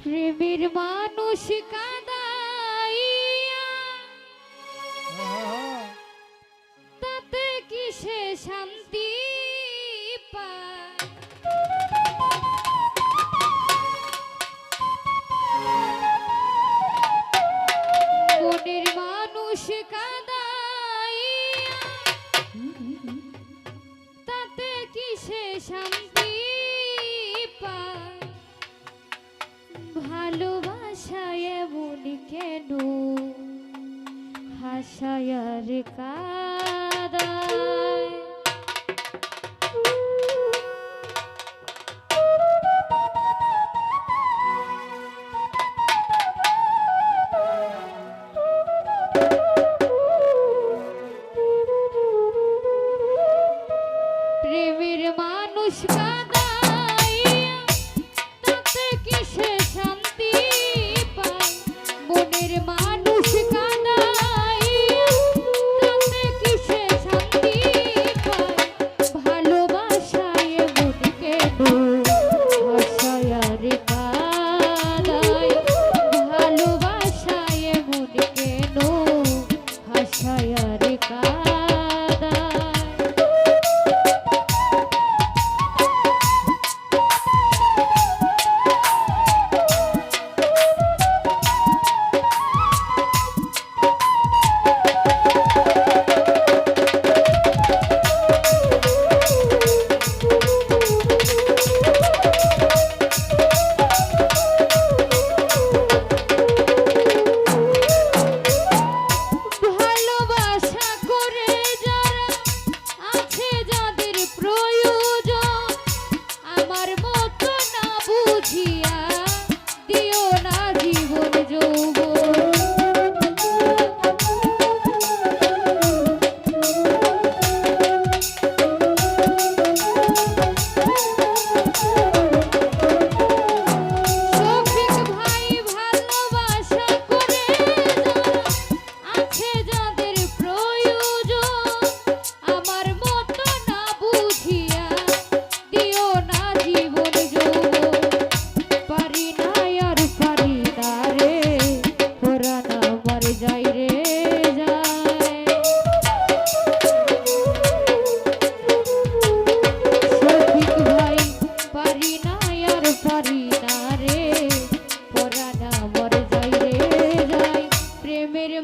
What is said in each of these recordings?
প্রেমের মানুষ কাঁদাইয়া তাতে কিসে শান্তি পায়। মনের মানুষ কাঁদাইয়া তাতে কিসে শান্তি পায়। ভালোবাসায় এমন কেন হাসায় আর কাঁদায়। প্রেমের মানুষ কাঁদাইয়া তাতে কিসে শান্তি পায়। মনের মানুষ কাঁদাইয়া তাতে কিসে শান্তি পায়। ভালোবাসায় মন কেন হাসায় আর কাঁদায়। ভালোবাসায় মন কেন হাসায় আর কাঁদায়।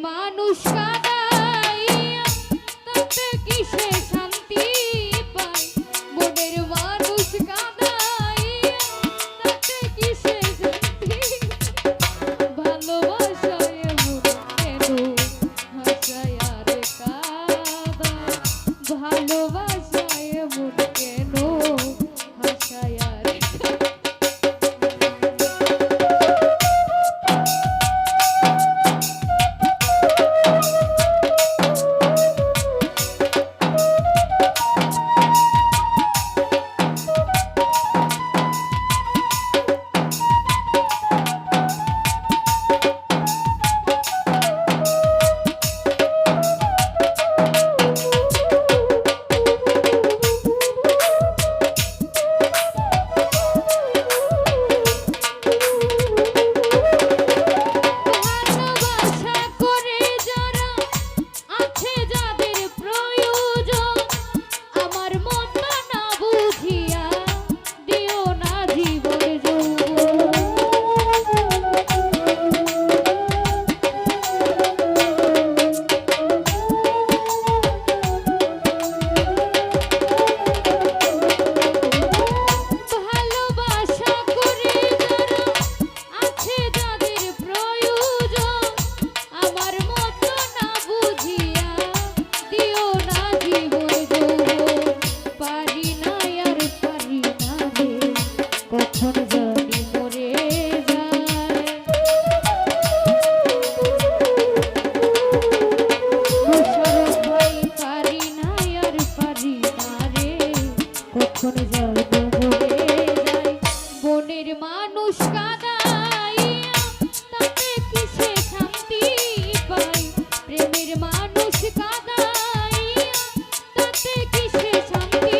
মানুষ কাঁদাইয়া তাতে কিসে শান্তি পায়। মনের মানুষ কাঁদাইয়া তাতে কিসে শান্তি। ভালোবাসায় মন কেন হাসায় আর কাঁদায়। ভালোবাসায় মন কেন হাসায় আর মানুষ কাঁদাইয়া তাতে কিসে শান্তি পায়। প্রেমের মানুষ কাঁদাইয়া তাতে কিসে শান্তি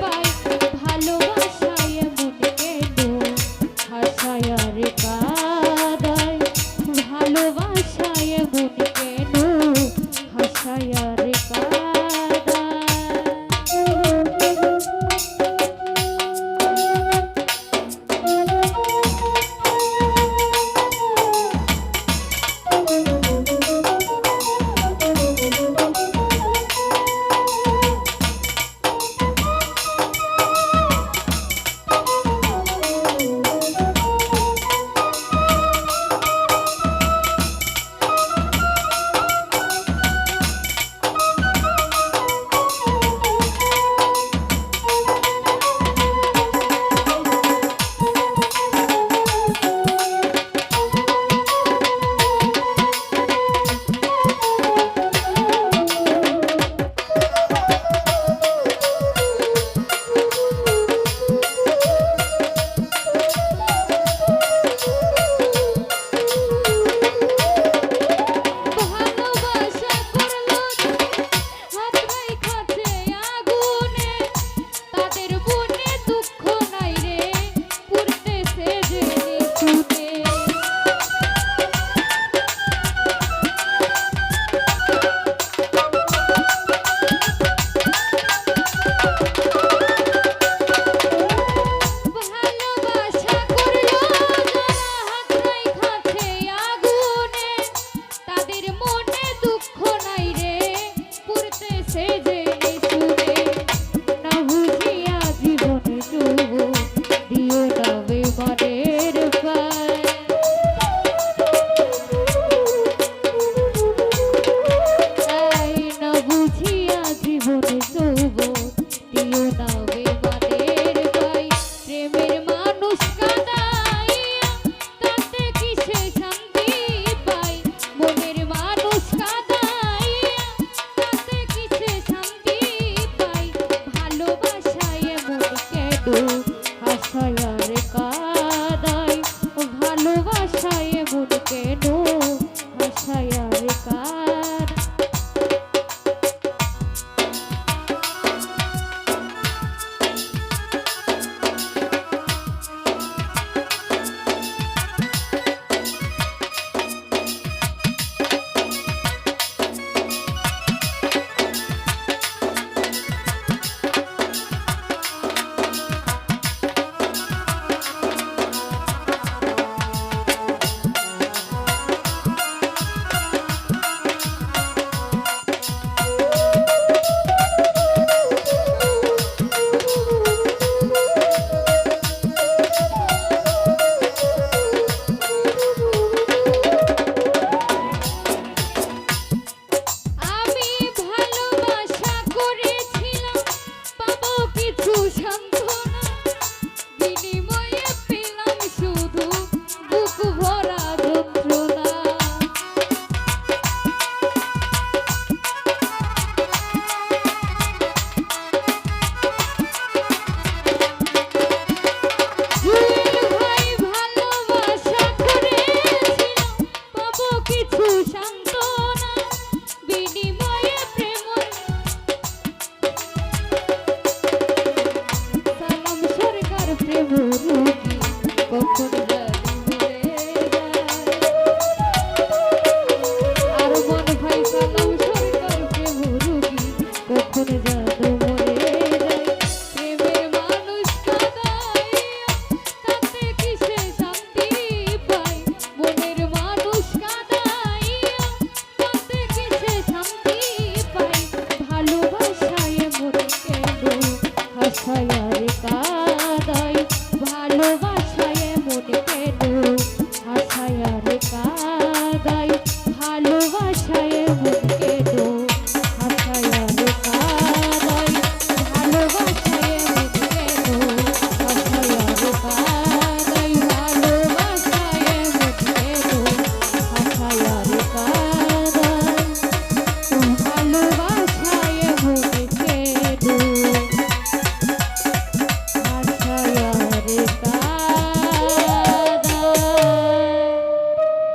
পায়। ভালোবাসায় মন কেন হাসায় আর কাঁদায়। কখন জানি মরে যায়। আর মন ভাই সালাম সরকার প্রেম রুগী কখন জানো মরে যায়। প্রেমের মানুষ কাঁদাইয়া তাতে কিসে শান্তি পাই, মনের মানুষ কাঁদাইয়া তাতে কিসে শান্তি পাই। ভালোবাসায় মন কেন হাসায় আর কাঁদায়।